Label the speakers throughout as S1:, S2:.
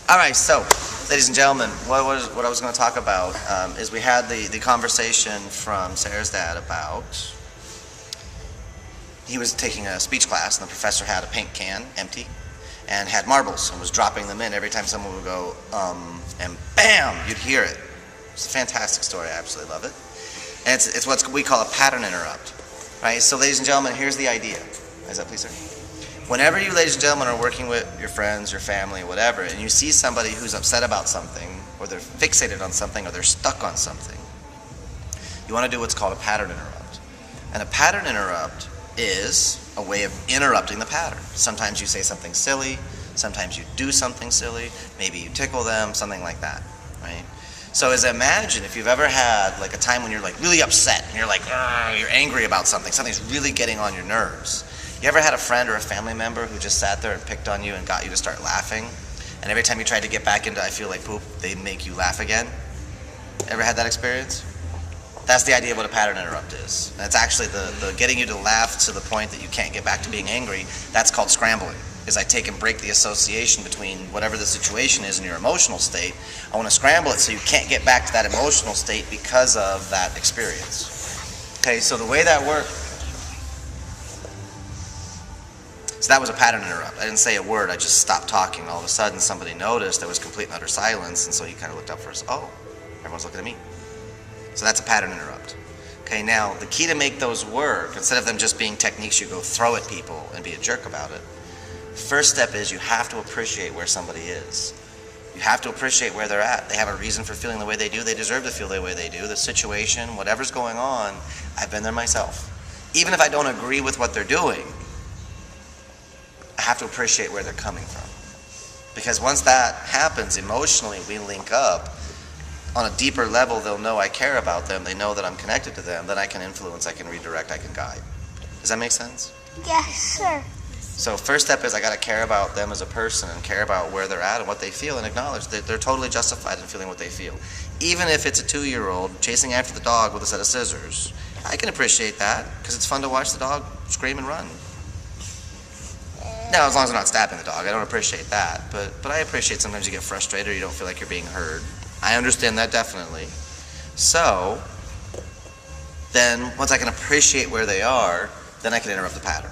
S1: All right, so, ladies and gentlemen, what I was going to talk about is we had the conversation from Sarah's dad about he was taking a speech class and the professor had a paint can, empty, and had marbles and was dropping them in every time someone would go, and bam, you'd hear it. It's a fantastic story. I absolutely love it. And it's what we call a pattern interrupt, right? So, ladies and gentlemen, here's the idea. Is that please, sir? Whenever you, ladies and gentlemen, are working with your friends, your family, whatever, and you see somebody who's upset about something, or they're fixated on something, or they're stuck on something, you want to do what's called a pattern interrupt. And a pattern interrupt is a way of interrupting the pattern. Sometimes you say something silly, sometimes you do something silly, maybe you tickle them, something like that, right? So as imagine if you've ever had like a time when you're like really upset, and you're like, you're angry about something, something's really getting on your nerves. You ever had a friend or a family member who just sat there and picked on you and got you to start laughing? And every time you tried to get back into I feel like poop, they'd make you laugh again? Ever had that experience? That's the idea of what a pattern interrupt is. And it's actually the getting you to laugh to the point that you can't get back to being angry. That's called scrambling. Is I take and break the association between whatever the situation is in your emotional state. I want to scramble it so you can't get back to that emotional state because of that experience. Okay, so the way that works. So that was a pattern interrupt. I didn't say a word, I just stopped talking. All of a sudden somebody noticed there was complete and utter silence, and so he kind of looked up for us. Oh, everyone's looking at me. So that's a pattern interrupt. Okay, now the key to make those work, instead of them just being techniques you go throw at people and be a jerk about it, first step is you have to appreciate where somebody is. You have to appreciate where they're at. They have a reason for feeling the way they do. They deserve to feel the way they do. The situation, whatever's going on, I've been there myself. Even if I don't agree with what they're doing, I have to appreciate where they're coming from. Because once that happens, emotionally, we link up. On a deeper level, they'll know I care about them. They know that I'm connected to them. Then I can influence, I can redirect, I can guide. Does that make sense?
S2: Yes, sir.
S1: So first step is I got to care about them as a person and care about where they're at and what they feel and acknowledge that they're totally justified in feeling what they feel. Even if it's a 2-year-old chasing after the dog with a set of scissors, I can appreciate that because it's fun to watch the dog scream and run. Now, as long as I'm not stabbing the dog, I don't appreciate that. But I appreciate sometimes you get frustrated or you don't feel like you're being heard. I understand that definitely. So, then once I can appreciate where they are, then I can interrupt the pattern.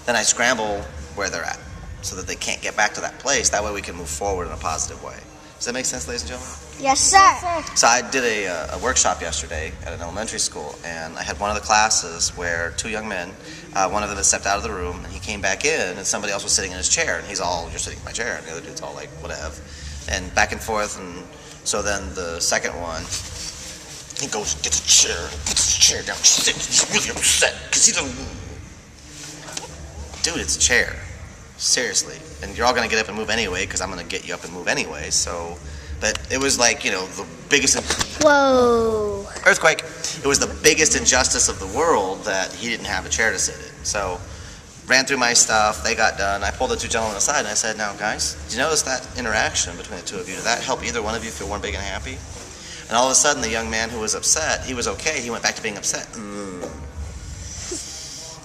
S1: Then I scramble where they're at so that they can't get back to that place. That way we can move forward in a positive way. Does that make sense, ladies and gentlemen?
S2: Yes, sir.
S1: So I did a workshop yesterday at an elementary school, and I had one of the classes where 2 young men, one of them had stepped out of the room, and he came back in, and somebody else was sitting in his chair, and he's all, you're sitting in my chair, and the other dude's all like, whatever. And back and forth, and so then the second one, he goes, gets a chair down, he's really upset, because he doesn't... Dude, it's a chair. Seriously. And you're all going to get up and move anyway, because I'm going to get you up and move anyway, so... But it was like, you know, the biggest...
S2: Whoa.
S1: Earthquake. It was the biggest injustice of the world that he didn't have a chair to sit in. So, ran through my stuff, they got done, I pulled the 2 gentlemen aside and I said, now guys, did you notice that interaction between the 2 of you? Did that help either one of you feel warm, big, and happy? And all of a sudden, the young man who was upset, he was okay, he went back to being upset.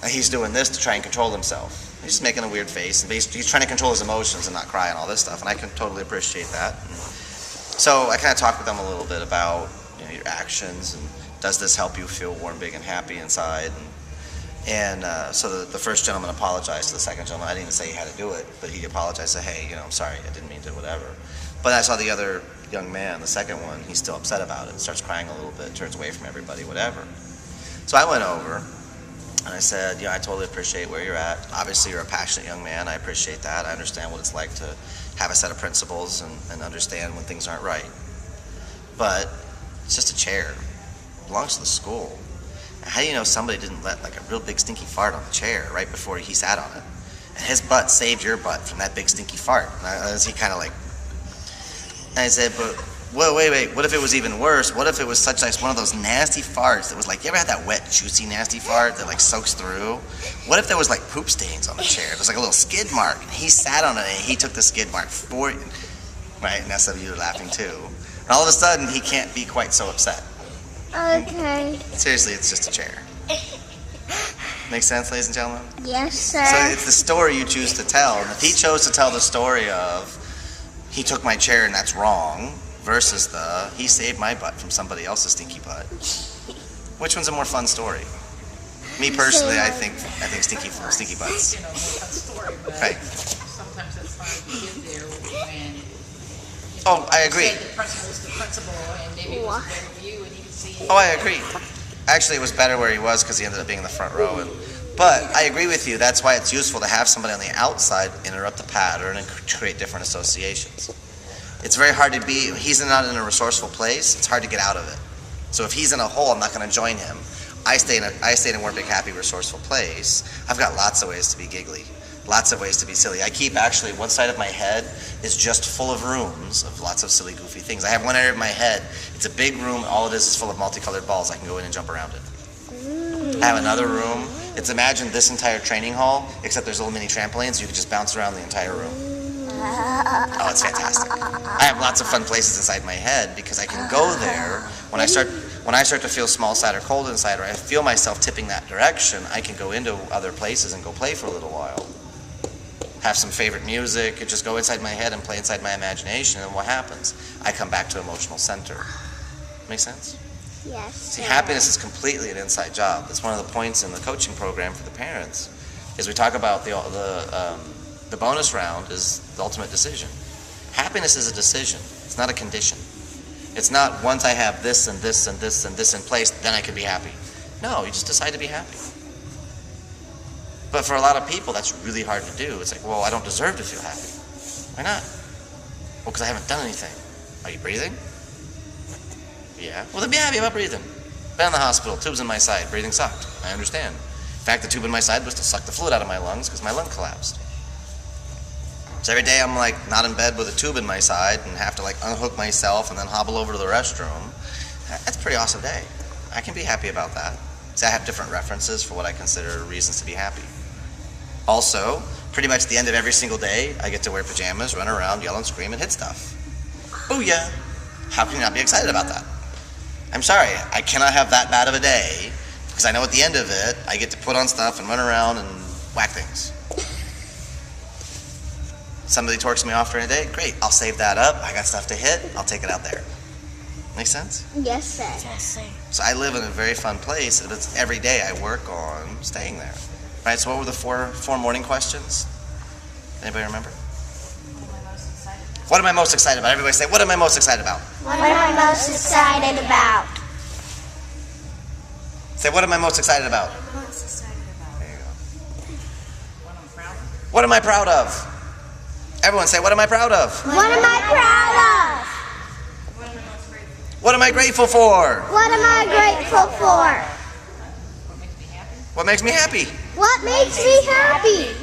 S1: And he's doing this to try and control himself. He's just making a weird face, and he's trying to control his emotions and not cry and all this stuff, and I can totally appreciate that. And so I kind of talked with them a little bit about, you know, your actions, and does this help you feel warm, big, and happy inside? And so the first gentleman apologized to the second gentleman. I didn't even say he had to do it, but he apologized, said, hey, you know, I'm sorry, I didn't mean to, whatever. But I saw the other young man, the second one, he's still upset about it, starts crying a little bit, turns away from everybody, whatever. So I went over, and I said, I totally appreciate where you're at. Obviously, you're a passionate young man. I appreciate that. I understand what it's like to have a set of principles and understand when things aren't right. But it's just a chair. It belongs to the school. And how do you know somebody didn't let like a real big stinky fart on the chair right before he sat on it? And his butt saved your butt from that big stinky fart. And he kind of like... And I said, but... Wait, what if it was even worse? What if it was one of those nasty farts that was like, you ever had that wet, juicy, nasty fart that like soaks through? What if there was like poop stains on the chair? There's like a little skid mark, and he sat on it and he took the skid mark for you. Right, and that's some of you are laughing too. And all of a sudden, he can't be quite so upset.
S2: Okay.
S1: Seriously, it's just a chair. Make sense, ladies and gentlemen?
S2: Yes, sir.
S1: So it's the story you choose to tell. And if he chose to tell the story of, he took my chair and that's wrong, versus the he saved my butt from somebody else's stinky butt. Which one's a more fun story? Me personally, I think stinky butts.
S3: You know, a story, but
S1: Right.
S3: sometimes it's hard to get there when.
S1: Oh, I agree.
S3: Say the principal's the principal, and maybe it was better for you, and you can see.
S1: Oh, I agree. Actually, it was better where he was because he ended up being in the front row. But I agree with you. That's why it's useful to have somebody on the outside interrupt the pattern and create different associations. It's very hard to be. He's not in a resourceful place. It's hard to get out of it. So if he's in a hole, I'm not going to join him. I stay in a more big, happy, resourceful place. I've got lots of ways to be giggly, lots of ways to be silly. I keep actually one side of my head is just full of rooms of lots of silly, goofy things. I have one area of my head. It's a big room. All it is full of multicolored balls. I can go in and jump around it. I have another room. It's imagine this entire training hall, except there's little mini trampolines. You can just bounce around the entire room. Oh, it's fantastic. I have lots of fun places inside my head because I can go there when I start to feel small, sad, or cold inside, or I feel myself tipping that direction. I can go into other places and go play for a little while. Have some favorite music, and just go inside my head and play inside my imagination, and what happens? I come back to emotional center. Make sense?
S2: Yes.
S1: See, happiness is completely an inside job. That's one of the points in the coaching program for the parents. Is we talk about the bonus round is the ultimate decision. Happiness is a decision. It's not a condition. It's not once I have this and this and this and this in place, then I can be happy. No, you just decide to be happy. But for a lot of people, that's really hard to do. It's like, well, I don't deserve to feel happy. Why not? Well, because I haven't done anything. Are you breathing? Yeah. Well, then be happy about breathing. Been in the hospital, tubes in my side, breathing sucked. I understand. In fact, the tube in my side was to suck the fluid out of my lungs because my lung collapsed. So every day I'm like not in bed with a tube in my side and have to like unhook myself and then hobble over to the restroom. That's a pretty awesome day. I can be happy about that. See, I have different references for what I consider reasons to be happy. Also, pretty much at the end of every single day, I get to wear pajamas, run around, yell and scream, and hit stuff. Booyah! How can you not be excited about that? I'm sorry, I cannot have that bad of a day because I know at the end of it, I get to put on stuff and run around and whack things. Somebody torques me off during the day, great, I'll save that up. I got stuff to hit, I'll take it out there. Make sense?
S2: Yes, sir.
S4: Yes, sir.
S1: So I live in a very fun place, and it's every day I work on staying there. Right, so what were the four morning questions? Anybody remember? What am I most excited about? Everybody say, what am I most excited about?
S2: What am I most excited about?
S1: Say, what am I most excited about?
S4: Most excited about.
S1: There you go.
S3: What I'm proud of.
S1: What am I proud of? Everyone say, what am I proud of?
S2: What am I proud of?
S3: What am I most grateful for?
S1: What am I grateful for?
S2: What am I grateful for?
S3: What makes me happy?
S1: What makes me happy?
S2: What makes me happy?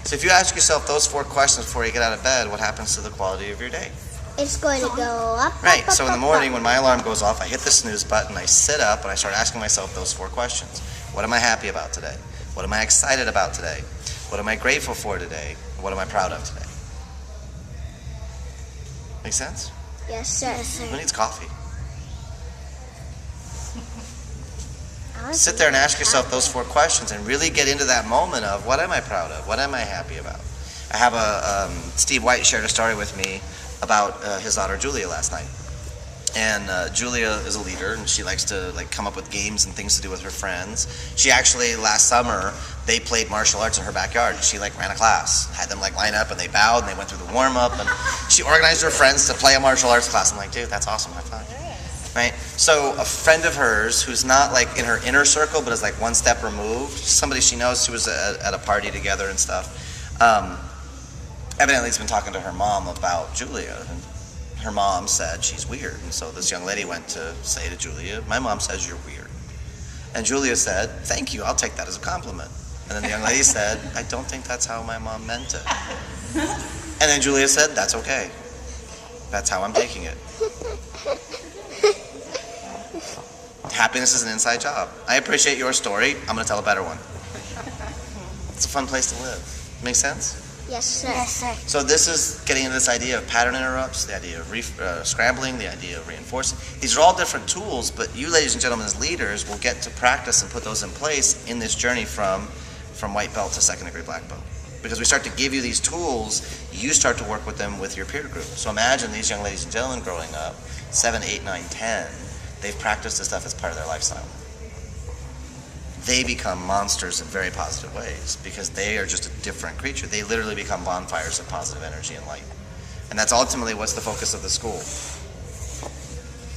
S1: So if you ask yourself those 4 questions before you get out of bed, what happens to the quality of your day?
S2: It's going to go up.
S1: Right,
S2: up,
S1: so
S2: up,
S1: in the
S2: up,
S1: morning
S2: up.
S1: when my alarm goes off, I hit the snooze button, I sit up, and I start asking myself those 4 questions. What am I happy about today? What am I excited about today? What am I grateful for today? What am I proud of today? Make sense?
S2: Yes, sir.
S1: Who needs coffee? Sit there and ask yourself those 4 questions and really get into that moment of what am I proud of? What am I happy about? I have Steve White shared a story with me about his daughter Julia last night. And Julia is a leader, and she likes to come up with games and things to do with her friends. She actually, last summer, they played martial arts in her backyard. She ran a class, had them line up, and they bowed, and they went through the warm-up, and she organized her friends to play a martial arts class. I'm like, dude, that's awesome, high five. Right? So a friend of hers who's not in her inner circle, but is one step removed, somebody she knows, she was at a party together and stuff, evidently has been talking to her mom about Julia, and her mom said she's weird. And so this young lady went to say to Julia, my mom says you're weird. And Julia said, thank you, I'll take that as a compliment. And then the young lady said, I don't think that's how my mom meant it. And then Julia said, that's okay. That's how I'm taking it. Happiness is an inside job. I appreciate your story. I'm going to tell a better one. It's a fun place to live. Make sense?
S2: Yes, sir.
S4: Yes, sir.
S1: So this is getting into this idea of pattern interrupts, the idea of scrambling, the idea of reinforcing. These are all different tools, but you, ladies and gentlemen, as leaders, will get to practice and put those in place in this journey from white belt to second degree black belt. Because we start to give you these tools, you start to work with them with your peer group. So imagine these young ladies and gentlemen growing up, 7, 8, 9, 10, they've practiced this stuff as part of their lifestyle. They become monsters in very positive ways because they are just a different creature. They literally become bonfires of positive energy and light. And that's ultimately what's the focus of the school.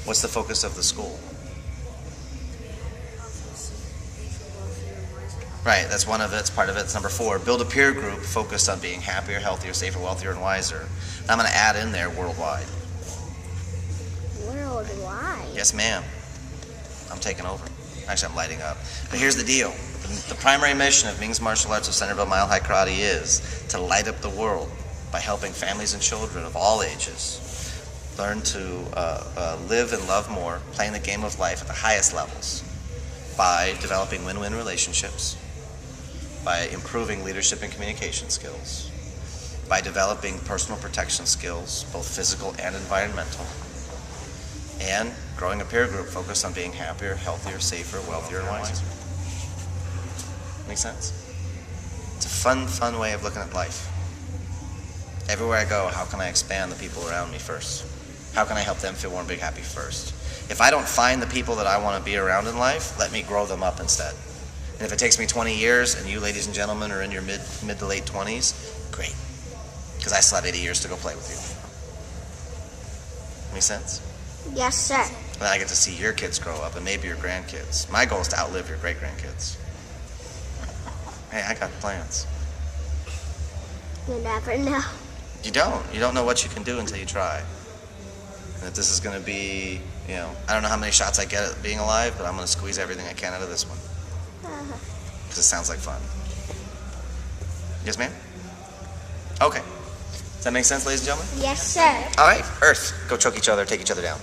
S1: What's the focus of the school? Right, that's one of it, it's part of it. It's number 4, build a peer group focused on being happier, healthier, safer, wealthier, and wiser. And I'm going to add in there worldwide.
S2: Worldwide?
S1: Yes, ma'am. I'm taking over. Actually, I'm lighting up. But here's the deal. The primary mission of Ming's Martial Arts of Centerville Mile High Karate is to light up the world by helping families and children of all ages learn to live and love more, playing the game of life at the highest levels by developing win-win relationships, by improving leadership and communication skills, by developing personal protection skills, both physical and environmental, and growing a peer group focused on being happier, healthier, safer, wealthier, and wiser. Make sense? It's a fun way of looking at life. Everywhere I go, how can I expand the people around me first? How can I help them feel warm, big, happy first? If I don't find the people that I want to be around in life, let me grow them up instead. And if it takes me 20 years and you ladies and gentlemen are in your mid to late 20s, great. Because I still have 80 years to go play with you. Make sense?
S2: Yes, sir.
S1: Then I get to see your kids grow up and maybe your grandkids. My goal is to outlive your great-grandkids. Hey, I got plans.
S2: You never know.
S1: You don't. You don't know what you can do until you try. And if this is going to be, I don't know how many shots I get at being alive, but I'm going to squeeze everything I can out of this one. Because it sounds like fun. Yes, ma'am? Okay. Does that make sense, ladies and gentlemen?
S2: Yes, sir.
S1: All right. Earth. Go choke each other, take each other down.